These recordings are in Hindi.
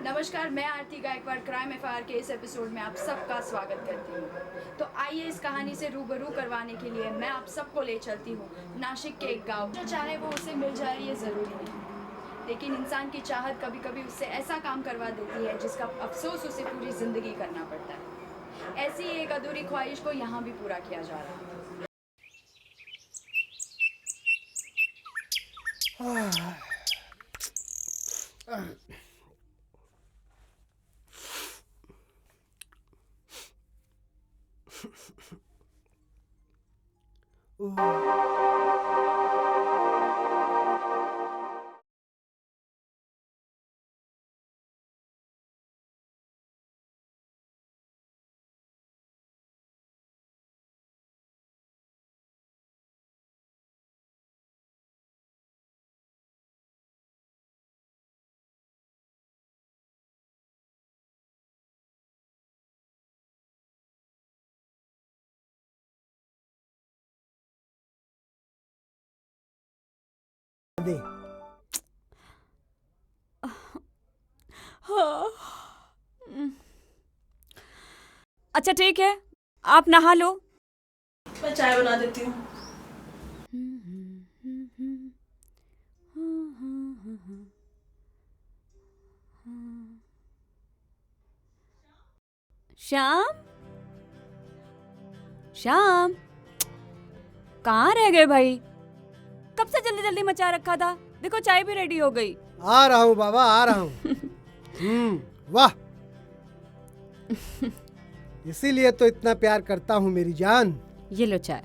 नमस्कार, मैं आरती गायकवाड़ क्राइम एफआईआर के इस एपिसोड में आप सबका स्वागत करती हूँ। तो आइए इस कहानी से रूबरू करवाने के लिए मैं आप सबको ले चलती हूँ नासिक के एक गांव। जो चाहे वो उसे मिल जाए ये ज़रूरी नहीं, लेकिन इंसान की चाहत कभी कभी उससे ऐसा काम करवा देती है जिसका अफसोस उसे पूरी ज़िंदगी करना पड़ता है। ऐसी ही एक अधूरी ख्वाहिश को यहाँ भी पूरा किया जा रहा है। दे। अच्छा ठीक है, आप नहा लो। मैं चाय बना देती हूँ। श्याम, श्याम, कहाँ रह गए भाई? कब से जल्दी जल्दी मचा रखा था। देखो चाय भी रेडी हो गई। आ रहा हूँ बाबा, आ रहा हूँ। वाह, इसीलिए तो इतना प्यार करता हूँ मेरी जान। ये लो चाय,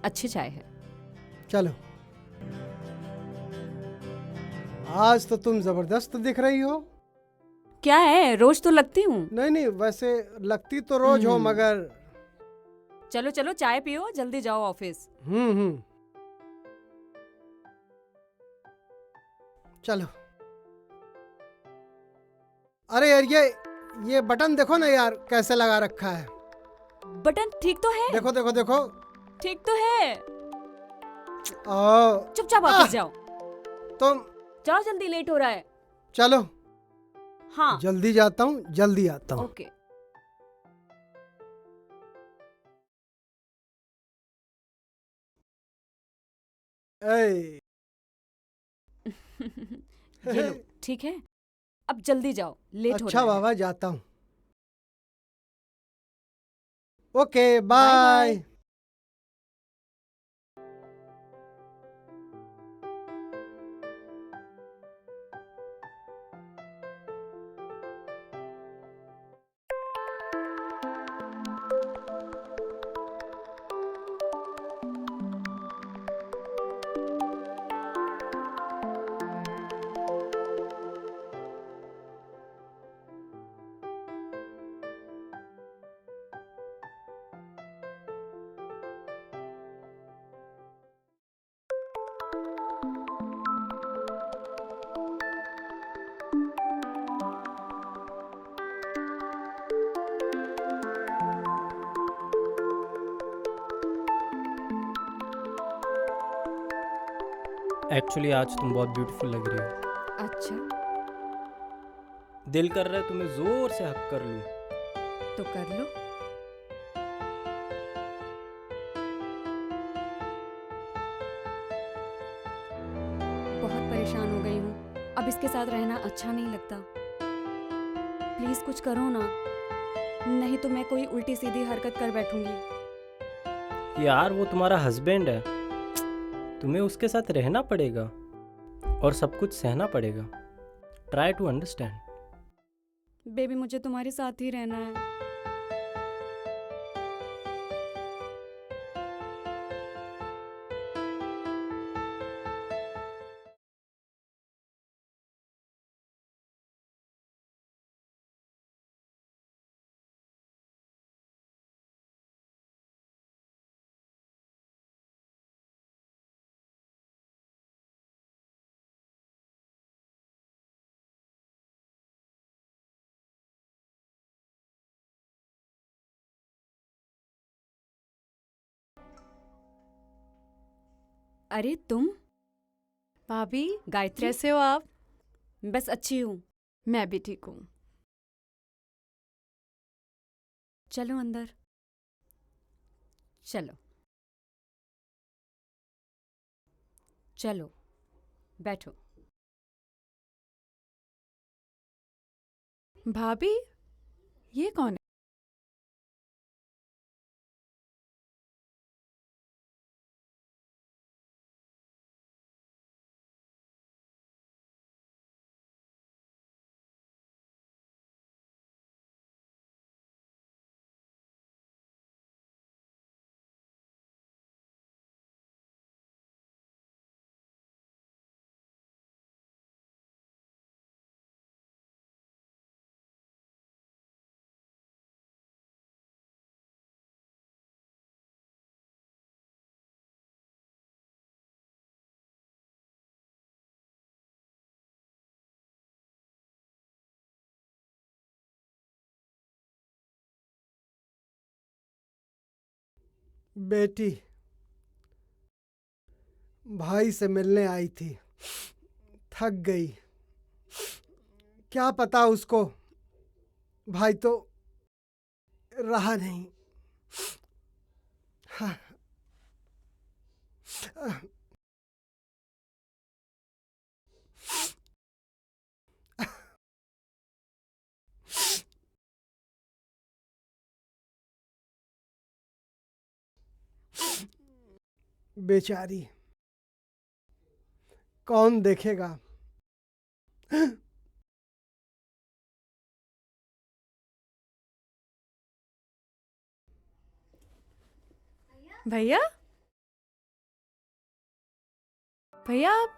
अच्छी चाय है। चलो, आज तो तुम जबरदस्त दिख रही हो। क्या है, रोज तो लगती हूँ। नहीं नहीं, वैसे लगती तो रोज हो मगर। चलो चलो चाय पियो, जल्दी जाओ ऑफिस। चलो। अरे यार, ये बटन देखो ना यार, कैसे लगा रखा है। बटन ठीक तो है? देखो देखो देखो। ठीक तो है। ओ, चुपचाप ऑफिस जाओ। तुम जाओ जल्दी, लेट हो रहा है। चलो। हाँ जल्दी जाता हूँ, जल्दी आता हूँ। ओके। ए, ये लो, ठीक है। अब जल्दी जाओ, लेट हो अच्छा रहा है। बाबा, जाता हूँ। Okay, bye bye. Bye. Actually आज तुम बहुत ब्यूटीफुल लग रही हो। अच्छा, दिल कर रहा है तुम्हें जोर से हक कर लूं। तो कर लो। बहुत परेशान हो गई हूँ, अब इसके साथ रहना अच्छा नहीं लगता। प्लीज कुछ करो ना, नहीं तो मैं कोई उल्टी सीधी हरकत कर बैठूंगी। यार वो तुम्हारा हस्बैंड है, तुम्हें उसके साथ रहना पड़ेगा और सब कुछ सहना पड़ेगा। Try to understand. बेबी मुझे तुम्हारे साथ ही रहना है। अरे तुम भाभी गायत्री? कैसे हो आप? बस अच्छी हूँ। मैं भी ठीक हूँ। चलो अंदर। चलो चलो बैठो। भाभी, ये कौन है? बेटी भाई से मिलने आई थी, थक गई। क्या पता उसको, भाई तो रहा नहीं। हाँ, बेचारी, कौन देखेगा। भैया, भैया आप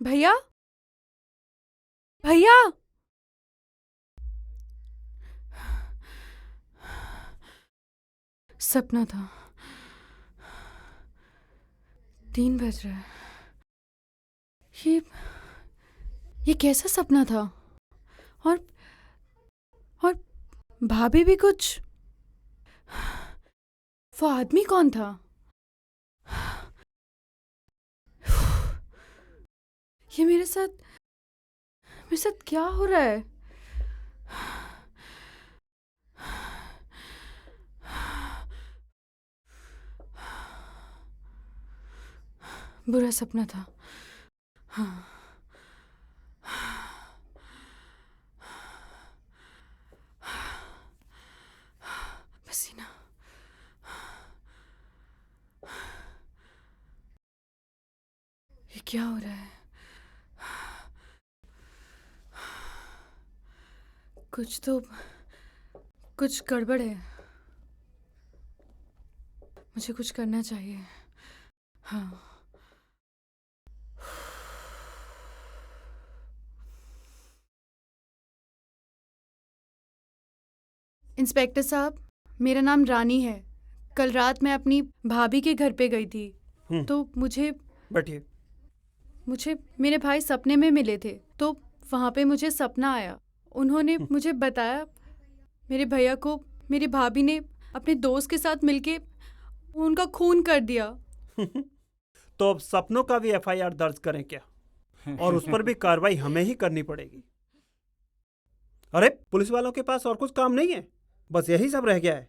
भैया, भैया सपना था। 3 बज रहा है। ये कैसा सपना था? और और भाभी भी कुछ। वो आदमी कौन था? ये मेरे साथ क्या हो रहा है? बुरा सपना था। हाँ। पसीना। ये क्या हो रहा है? कुछ गड़बड़ है। मुझे कुछ करना चाहिए। हाँ। इंस्पेक्टर साहब, मेरा नाम रानी है। कल रात मैं अपनी भाभी के घर पे गई थी। तो बैठिए। मुझे मेरे भाई सपने में मिले थे। तो वहाँ पे मुझे सपना आया। उन्होंने मुझे बताया मेरे भैया को मेरी भाभी ने अपने दोस्त के साथ मिलके उनका खून कर दिया। तो अब सपनों का भी एफआईआर दर्ज करें क्या? और उस पर भी कार्रवाई हमें ही करनी पड़ेगी। अरे पुलिस वालों के पास और कुछ काम नहीं है, बस यही सब रह गया है।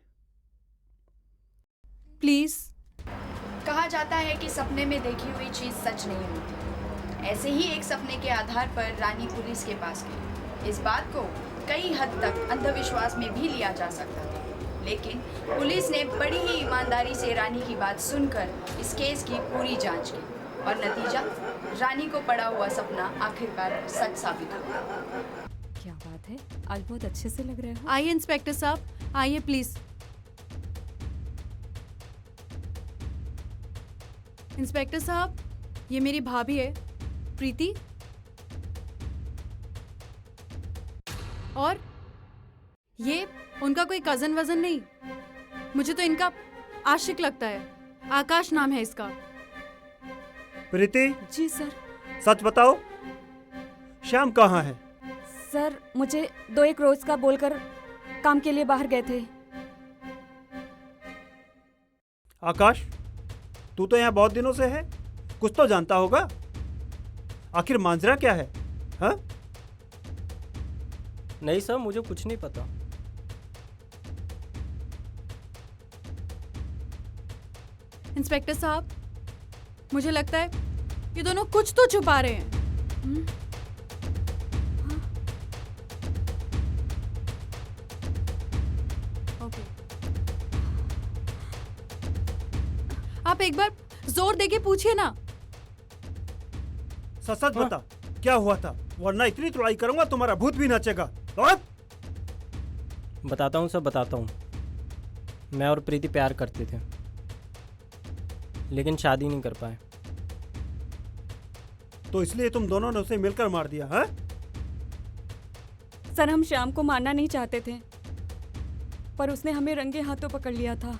प्लीज़। कहा जाता है कि सपने में देखी हुई चीज़ सच नहीं होती। ऐसे ही एक सपने के आधार पर रानी पुलिस के पास गई। इस बात को कई हद तक अंधविश्वास में भी लिया जा सकता है, लेकिन पुलिस ने बड़ी ही ईमानदारी से रानी की बात सुनकर इस केस की पूरी जांच की और नतीजा, रानी को पड़ा हुआ सपना आखिरकार सच साबित हुआ। क्या बात है, आज बहुत अच्छे से लग रहे हो। आइए इंस्पेक्टर साहब, आइए प्लीज़। इंस्पेक्टर साहब, ये मेरी भाभी है प्रीति, और ये उनका कोई कजन वजन नहीं, मुझे तो इनका आशिक लगता है। आकाश नाम है इसका। प्रीति, जी सर। सच बताओ, श्याम कहाँ है? सर मुझे 2-1 रोज का बोलकर काम के लिए बाहर गए थे। आकाश, तू तो यहाँ बहुत दिनों से है, कुछ तो जानता होगा। आखिर मांजरा क्या है? हाँ? नहीं सर, मुझे कुछ नहीं पता। इंस्पेक्टर साहब, मुझे लगता है ये दोनों कुछ तो छुपा रहे हैं। ओके, आप एक बार जोर देके पूछिए ना। सच सच बता, क्या हुआ था, वरना इतनी तुड़ाई करूंगा तुम्हारा भूत भी नाचेगा। और? बताता हूँ सर, बताता हूँ। मैं और प्रीति प्यार करते थे, लेकिन शादी नहीं कर पाए। तो इसलिए तुम दोनों ने उसे मिलकर मार दिया? हाँ? सर हम श्याम को मारना नहीं चाहते थे, पर उसने हमें रंगे हाथों पकड़ लिया था।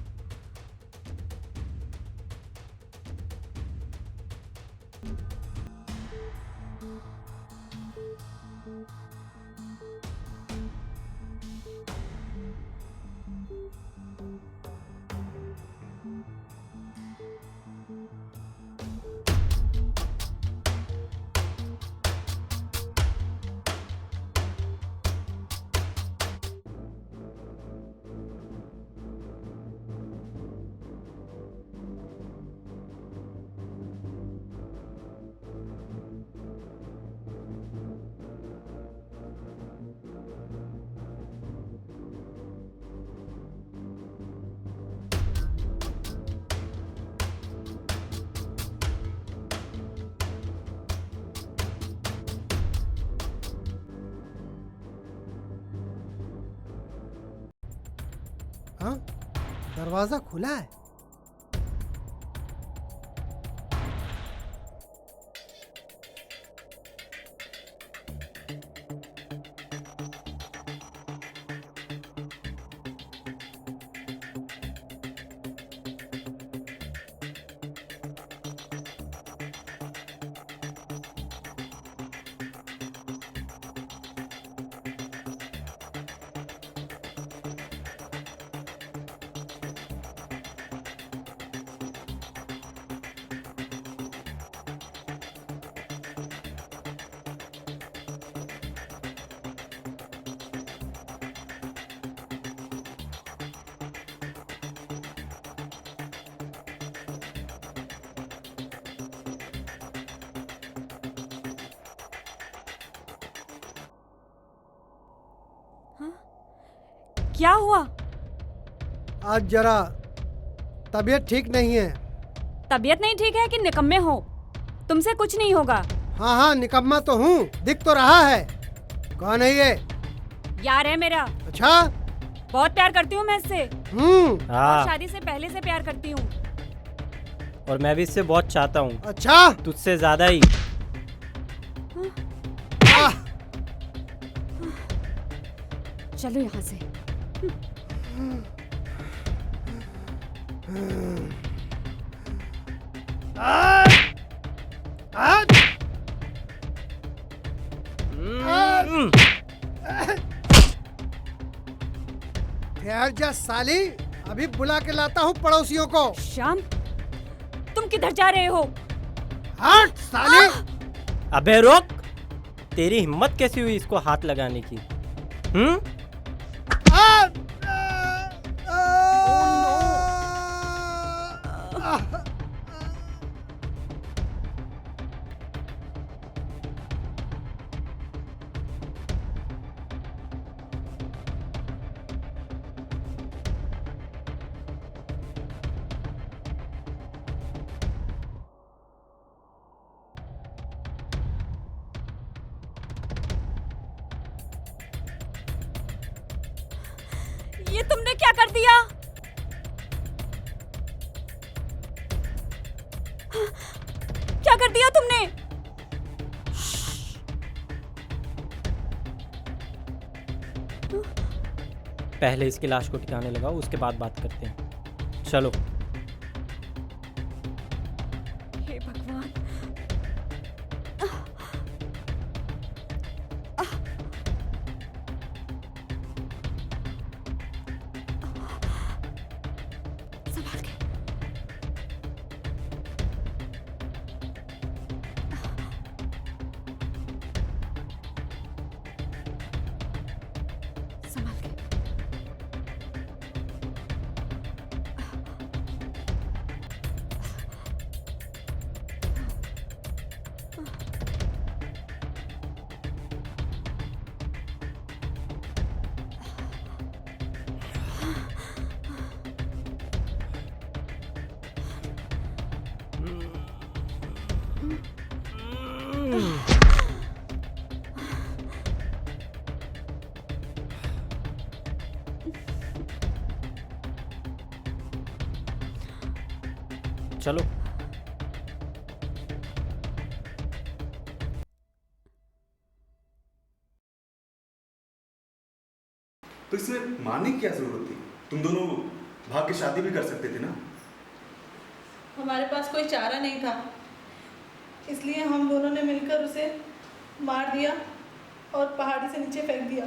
हाँ, दरवाजा खुला है। क्या हुआ? आज जरा तबीयत ठीक नहीं है। तबीयत नहीं ठीक है कि निकम्मे हो? तुमसे कुछ नहीं होगा। हाँ हाँ, निकम्मा तो हूँ, दिख तो रहा है। कौन है ये? यार है मेरा। अच्छा, बहुत प्यार करती हूँ मैं इससे, और हाँ, शादी से पहले से प्यार करती हूँ। और मैं भी इससे बहुत चाहता हूँ, अच्छा। तुझसे ज्यादा ही। आह, चलो यहाँ से। ठहर जा साली, अभी बुला के लाता हूँ पड़ोसियों को। श्याम, तुम किधर जा रहे हो? हट साली। अबे रोक, तेरी हिम्मत कैसी हुई इसको हाथ लगाने की? ये तुमने क्या कर दिया? क्या कर दिया तुमने? पहले इसकी लाश को ठिकाने लगाओ, उसके बाद बात करते हैं। चलो। हे भगवान। संभाल के। संभाल के। चलो। तो इसमें मारने की क्या जरूरत थी? तुम दोनों भाग के शादी भी कर सकते थे ना। हमारे पास कोई चारा नहीं था, इसलिए हम दोनों ने मिलकर उसे मार दिया और पहाड़ी से नीचे फेंक दिया।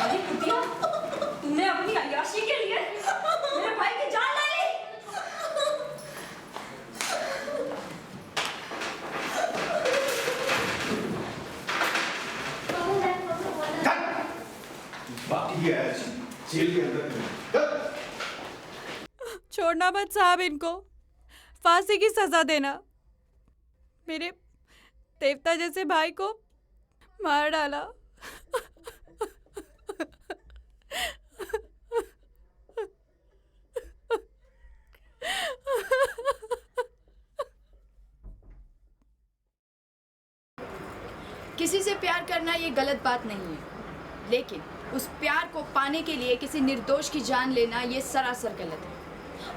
अरे कुतिया, तुमने अपनी अय्याशी के लिए मेरे भाई की जान ले ली। बाकी है जेल के अंदर। छोड़ना मत साहब, इनको फांसी की सजा देना। मेरे देवता जैसे भाई को मार डाला। किसी से प्यार करना ये गलत बात नहीं है, लेकिन उस प्यार को पाने के लिए किसी निर्दोष की जान लेना ये सरासर गलत है।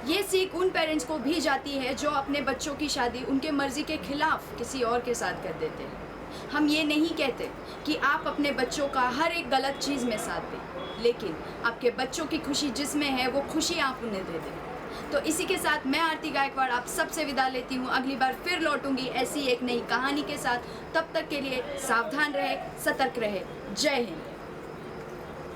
ये सीख उन पेरेंट्स को भी जाती है जो अपने बच्चों की शादी उनके मर्जी के खिलाफ किसी और के साथ कर देते हैं। हम ये नहीं कहते कि आप अपने बच्चों का हर एक गलत चीज़ में साथ दें, लेकिन आपके बच्चों की खुशी जिसमें है वो खुशी आप उन्हें दे दें। तो इसी के साथ मैं आरती गायकवाड़ आप सबसे विदा लेती हूँ। अगली बार फिर लौटूंगी ऐसी एक नई कहानी के साथ। तब तक के लिए सावधान रहे, सतर्क रहे। जय हिंद।